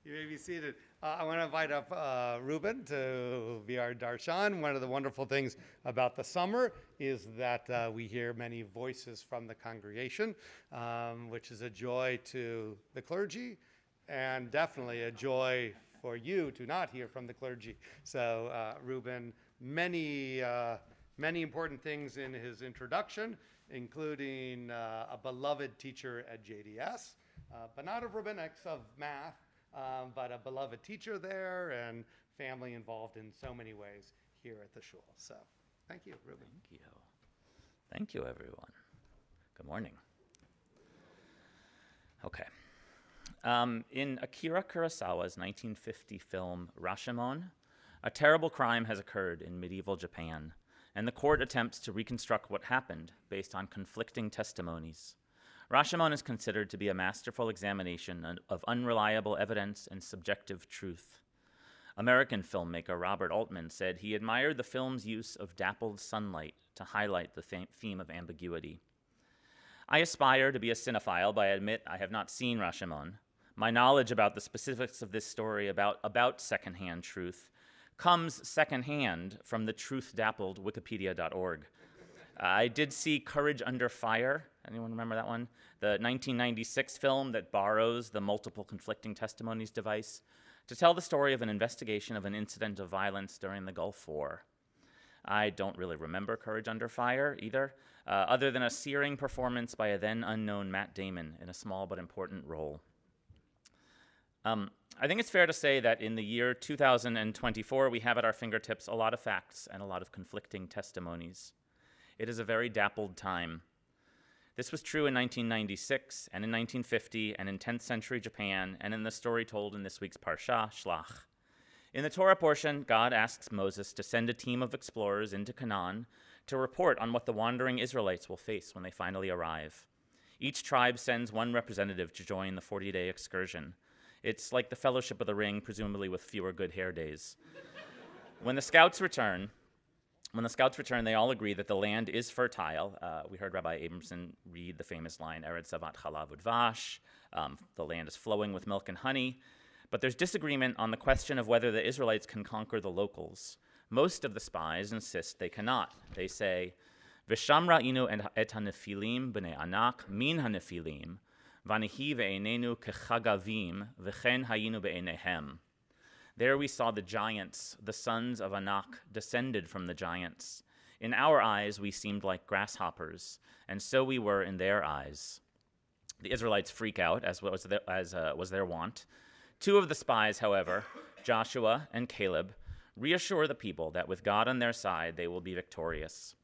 You may be seated. I want to invite up Reuben to be our darshan. One of the wonderful things about the summer is that we hear many voices from the congregation, which is a joy to the clergy and definitely a joy for you to not hear from the clergy. So Reuben, many important things in his introduction, including a beloved teacher at JDS, but not of rabbinics, of math, but a beloved teacher there and family involved in so many ways here at the shul. So thank you, Reuben. Thank you. Thank you, everyone. Good morning. Okay. In Akira Kurosawa's 1950 film Rashomon, a terrible crime has occurred in medieval Japan, and the court attempts to reconstruct what happened based on conflicting testimonies. Rashomon is considered to be a masterful examination of unreliable evidence and subjective truth. American filmmaker Robert Altman said he admired the film's use of dappled sunlight to highlight the theme of ambiguity. I aspire to be a cinephile, but I admit I have not seen Rashomon. My knowledge about the specifics of this story about secondhand truth comes secondhand from the truth-dappled wikipedia.org. I did see Courage Under Fire. Anyone remember that one? The 1996 film that borrows the multiple conflicting testimonies device to tell the story of an investigation of an incident of violence during the Gulf War. I don't really remember Courage Under Fire either, other than a searing performance by a then unknown Matt Damon in a small but important role. I think it's fair to say that in the year 2024, we have at our fingertips a lot of facts and a lot of conflicting testimonies. It is a very dappled time. This was true in 1996, and in 1950, and in 10th century Japan, and in the story told in this week's Parsha, Shlach. In the Torah portion, God asks Moses to send a team of explorers into Canaan to report on what the wandering Israelites will face when they finally arrive. Each tribe sends one representative to join the 40-day excursion. It's like the Fellowship of the Ring, presumably with fewer good hair days. When the scouts return, they all agree that the land is fertile. We heard Rabbi Abramson read the famous line, Eretz Zavat Chalav Udvash. The land is flowing with milk and honey. But there's disagreement on the question of whether the Israelites can conquer the locals. Most of the spies insist they cannot. They say, V'sham ra'inu et hanefilim b'nei anak min hanefilim, v'anihi ve'einenu kechagavim, v'chen hayinu be'einehem. There we saw the giants, the sons of Anak, descended from the giants. In our eyes, we seemed like grasshoppers, and so we were in their eyes. The Israelites freak out, as was their wont. Two of the spies, however, Joshua and Caleb, reassure the people that with God on their side, they will be victorious.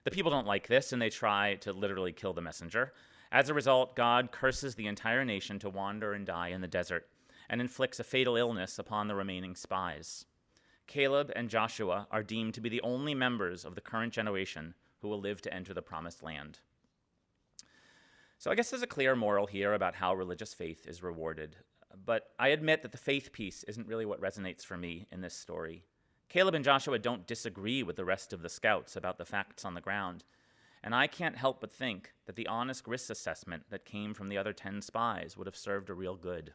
The people don't like this, and they try to literally kill the messenger. As a result, God curses the entire nation to wander and die in the desert, and inflicts a fatal illness upon the remaining spies. Caleb and Joshua are deemed to be the only members of the current generation who will live to enter the promised land. So I guess there's a clear moral here about how religious faith is rewarded, but I admit that the faith piece isn't really what resonates for me in this story. Caleb and Joshua don't disagree with the rest of the scouts about the facts on the ground, and I can't help but think that the honest risk assessment that came from the other 10 spies would have served a real good.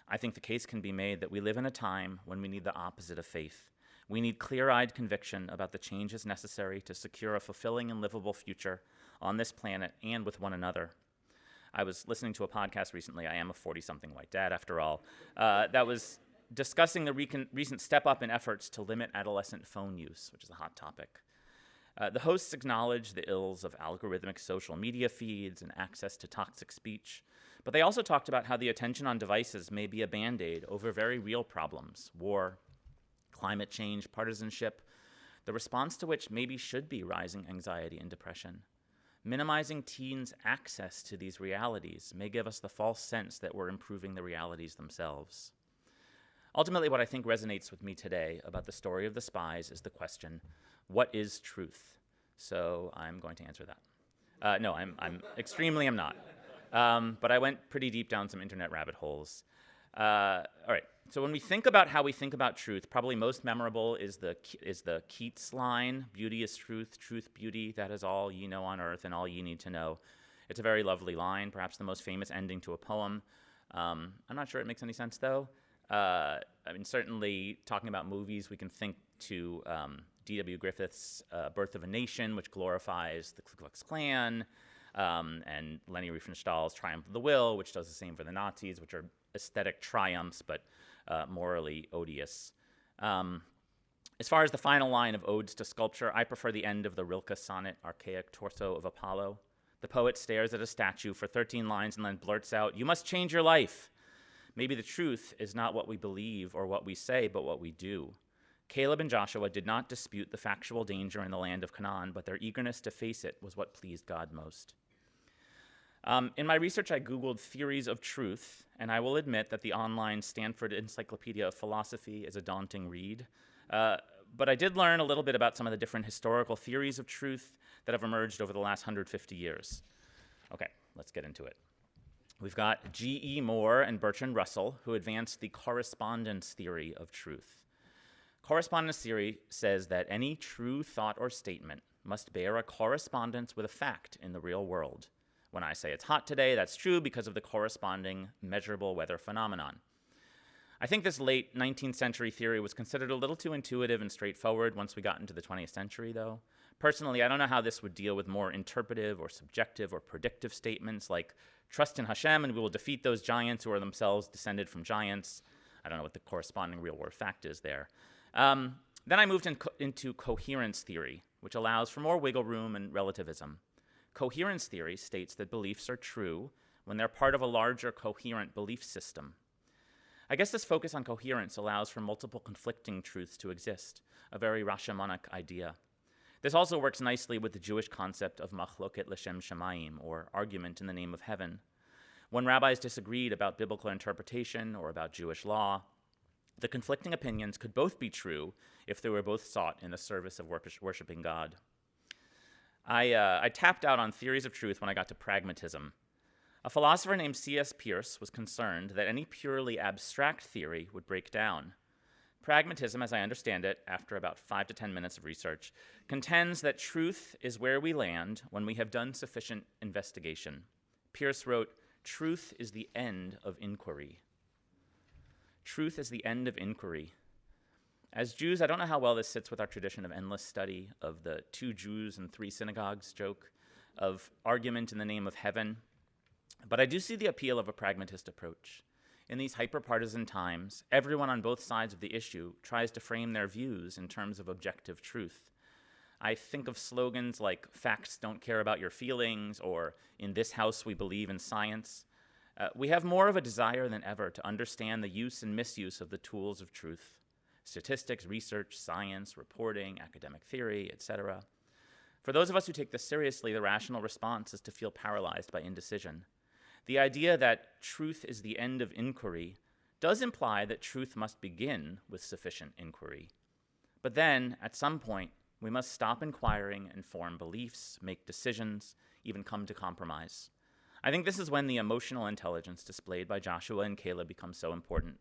I think the case can be made that we live in a time when we need the opposite of faith. We need clear-eyed conviction about the changes necessary to secure a fulfilling and livable future on this planet and with one another. I was listening to a podcast recently, I am a 40-something white dad after all, that was discussing the recent step up in efforts to limit adolescent phone use, which is a hot topic. The hosts acknowledged the ills of algorithmic social media feeds and access to toxic speech, but they also talked about how the attention on devices may be a band-aid over very real problems, war, climate change, partisanship, the response to which maybe should be rising anxiety and depression. Minimizing teens' access to these realities may give us the false sense that we're improving the realities themselves. Ultimately, what I think resonates with me today about the story of the spies is the question, what is truth? So I'm going to answer that. No, I'm extremely am not. But I went pretty deep down some internet rabbit holes. All right, so when we think about how we think about truth, probably most memorable is the Keats line, beauty is truth, truth beauty, that is all ye know on earth and all ye need to know. It's a very lovely line, perhaps the most famous ending to a poem. I'm not sure it makes any sense, though. I mean, certainly talking about movies, we can think to D.W. Griffith's Birth of a Nation, which glorifies the Ku Klux Klan, and Leni Riefenstahl's Triumph of the Will, which does the same for the Nazis, which are aesthetic triumphs, but morally odious. As far as the final line of Odes to Sculpture, I prefer the end of the Rilke sonnet, Archaic Torso of Apollo. The poet stares at a statue for 13 lines and then blurts out, "You must change your life." Maybe the truth is not what we believe or what we say, but what we do. Caleb and Joshua did not dispute the factual danger in the land of Canaan, but their eagerness to face it was what pleased God most. In my research, I Googled theories of truth, and I will admit that the online Stanford Encyclopedia of Philosophy is a daunting read. But I did learn a little bit about some of the different historical theories of truth that have emerged over the last 150 years. Okay, let's get into it. We've got G.E. Moore and Bertrand Russell, who advanced the correspondence theory of truth. Correspondence theory says that any true thought or statement must bear a correspondence with a fact in the real world. When I say it's hot today, that's true because of the corresponding measurable weather phenomenon. I think this late 19th century theory was considered a little too intuitive and straightforward once we got into the 20th century, though. Personally, I don't know how this would deal with more interpretive or subjective or predictive statements like, trust in Hashem and we will defeat those giants who are themselves descended from giants. I don't know what the corresponding real-world fact is there. Then I moved into coherence theory, which allows for more wiggle room and relativism. Coherence theory states that beliefs are true when they're part of a larger coherent belief system. I guess this focus on coherence allows for multiple conflicting truths to exist, a very Rashomonic idea. This also works nicely with the Jewish concept of machloket l'shem shamayim, or argument in the name of heaven. When rabbis disagreed about biblical interpretation or about Jewish law, the conflicting opinions could both be true if they were both sought in the service of worshiping God. I tapped out on theories of truth when I got to pragmatism. A philosopher named C.S. Peirce was concerned that any purely abstract theory would break down. Pragmatism, as I understand it, after about 5 to 10 minutes of research, contends that truth is where we land when we have done sufficient investigation. Peirce wrote, "Truth is the end of inquiry." Truth is the end of inquiry. As Jews, I don't know how well this sits with our tradition of endless study, of the 2 Jews and 3 synagogues joke, of argument in the name of heaven. But I do see the appeal of a pragmatist approach. In these hyper-partisan times, everyone on both sides of the issue tries to frame their views in terms of objective truth. I think of slogans like, "Facts don't care about your feelings," or "In this house we believe in science." We have more of a desire than ever to understand the use and misuse of the tools of truth. Statistics, research, science, reporting, academic theory, etc. For those of us who take this seriously, the rational response is to feel paralyzed by indecision. The idea that truth is the end of inquiry does imply that truth must begin with sufficient inquiry. But then, at some point, we must stop inquiring and form beliefs, make decisions, even come to compromise. I think this is when the emotional intelligence displayed by Joshua and Caleb becomes so important.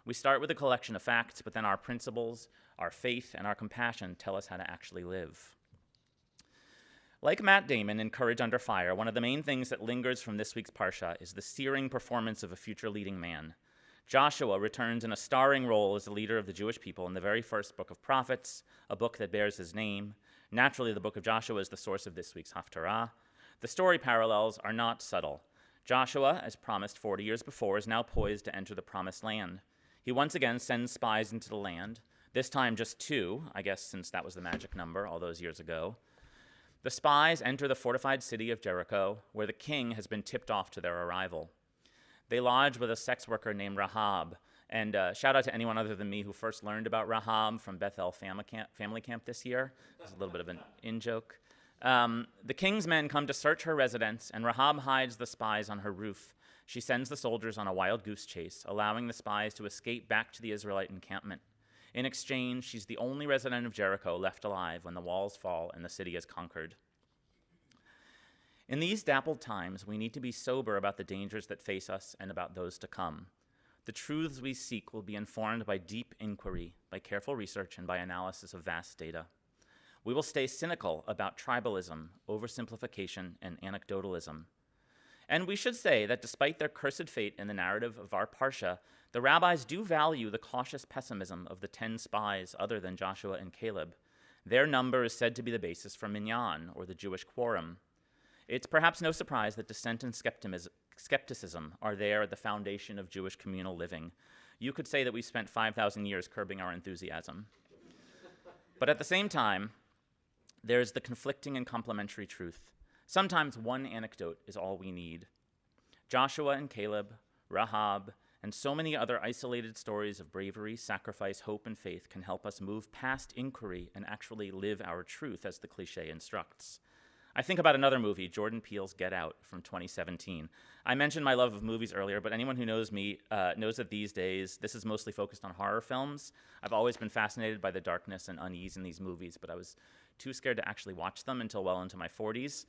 We start with a collection of facts, but then our principles, our faith, and our compassion tell us how to actually live. Like Matt Damon in Courage Under Fire, one of the main things that lingers from this week's Parsha is the searing performance of a future leading man. Joshua returns in a starring role as the leader of the Jewish people in the very first book of prophets, a book that bears his name. Naturally, the book of Joshua is the source of this week's Haftarah. The story parallels are not subtle. Joshua, as promised 40 years before, is now poised to enter the promised land. He once again sends spies into the land, this time just 2, I guess since that was the magic number all those years ago. The spies enter the fortified city of Jericho, where the king has been tipped off to their arrival. They lodge with a sex worker named Rahab, and shout out to anyone other than me who first learned about Rahab from Bethel Family Camp this year. It's a little bit of an in-joke. The king's men come to search her residence, and Rahab hides the spies on her roof. She sends the soldiers on a wild goose chase, allowing the spies to escape back to the Israelite encampment. In exchange, she's the only resident of Jericho left alive when the walls fall and the city is conquered. In these dappled times, we need to be sober about the dangers that face us and about those to come. The truths we seek will be informed by deep inquiry, by careful research, and by analysis of vast data. We will stay cynical about tribalism, oversimplification, and anecdotalism. And we should say that despite their cursed fate in the narrative of our Parsha, the rabbis do value the cautious pessimism of the 10 spies other than Joshua and Caleb. Their number is said to be the basis for Minyan, or the Jewish quorum. It's perhaps no surprise that dissent and skepticism are there at the foundation of Jewish communal living. You could say that we've spent 5,000 years curbing our enthusiasm. But at the same time, there's the conflicting and complementary truth. Sometimes one anecdote is all we need. Joshua and Caleb, Rahab, and so many other isolated stories of bravery, sacrifice, hope, and faith can help us move past inquiry and actually live our truth, as the cliche instructs. I think about another movie, Jordan Peele's Get Out from 2017. I mentioned my love of movies earlier, but anyone who knows me knows that these days this is mostly focused on horror films. I've always been fascinated by the darkness and unease in these movies, but I was too scared to actually watch them until well into my 40s.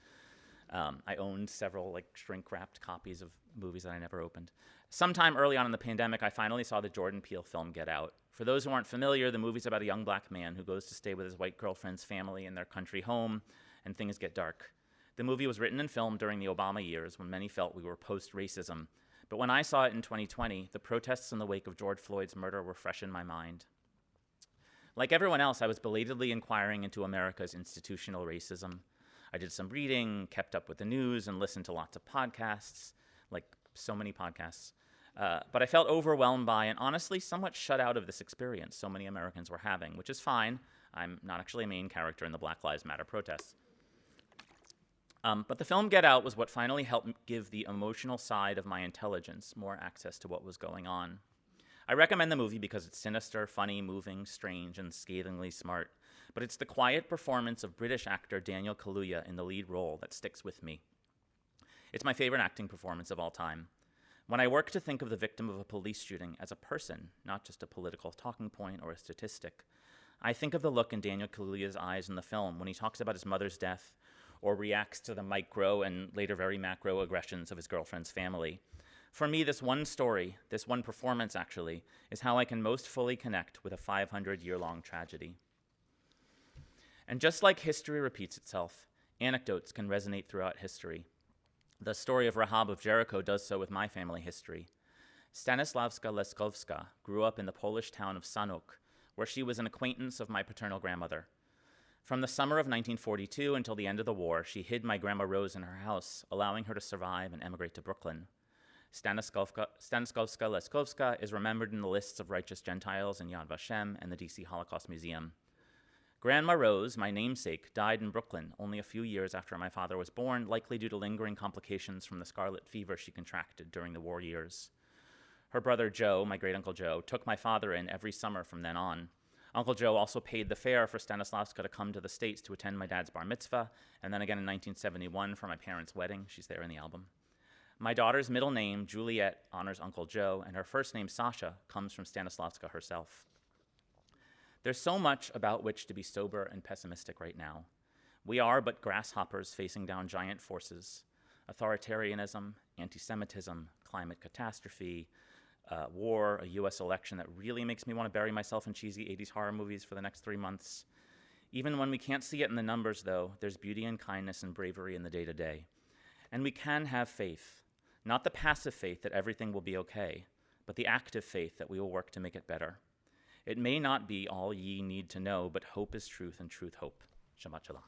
I owned several shrink-wrapped copies of movies that I never opened. Sometime early on in the pandemic, I finally saw the Jordan Peele film Get Out. For those who aren't familiar, the movie's about a young black man who goes to stay with his white girlfriend's family in their country home, and things get dark. The movie was written and filmed during the Obama years when many felt we were post-racism. But when I saw it in 2020, the protests in the wake of George Floyd's murder were fresh in my mind. Like everyone else, I was belatedly inquiring into America's institutional racism. I did some reading, kept up with the news, and listened to lots of podcasts, like so many podcasts. But I felt overwhelmed by and honestly somewhat shut out of this experience so many Americans were having, which is fine. I'm not actually a main character in the Black Lives Matter protests. But the film Get Out was what finally helped give the emotional side of my intelligence more access to what was going on. I recommend the movie because it's sinister, funny, moving, strange, and scathingly smart. But it's the quiet performance of British actor Daniel Kaluuya in the lead role that sticks with me. It's my favorite acting performance of all time. When I work to think of the victim of a police shooting as a person, not just a political talking point or a statistic, I think of the look in Daniel Kaluuya's eyes in the film when he talks about his mother's death or reacts to the micro and later very macro aggressions of his girlfriend's family. For me, this one story, this one performance actually, is how I can most fully connect with a 500-year-long tragedy. And just like history repeats itself, anecdotes can resonate throughout history. The story of Rahab of Jericho does so with my family history. Stanisławska Leskowska grew up in the Polish town of Sanok, where she was an acquaintance of my paternal grandmother. From the summer of 1942 until the end of the war, she hid my Grandma Rose in her house, allowing her to survive and emigrate to Brooklyn. Stanisławska Leskowska is remembered in the lists of righteous Gentiles in Yad Vashem and the D.C. Holocaust Museum. Grandma Rose, my namesake, died in Brooklyn only a few years after my father was born, likely due to lingering complications from the scarlet fever she contracted during the war years. Her brother Joe, my great-uncle Joe, took my father in every summer from then on. Uncle Joe also paid the fare for Stanisławska to come to the States to attend my dad's bar mitzvah, and then again in 1971 for my parents' wedding. She's there in the album. My daughter's middle name, Juliet, honors Uncle Joe, and her first name, Sasha, comes from Stanisławska herself. There's so much about which to be sober and pessimistic right now. We are but grasshoppers facing down giant forces: authoritarianism, anti-Semitism, climate catastrophe, war, a U.S. election that really makes me want to bury myself in cheesy 80s horror movies for the next 3 months. Even when we can't see it in the numbers, though, there's beauty and kindness and bravery in the day-to-day. And we can have faith, not the passive faith that everything will be okay, but the active faith that we will work to make it better. It may not be all ye need to know, but hope is truth and truth hope. Shabbat Shalom.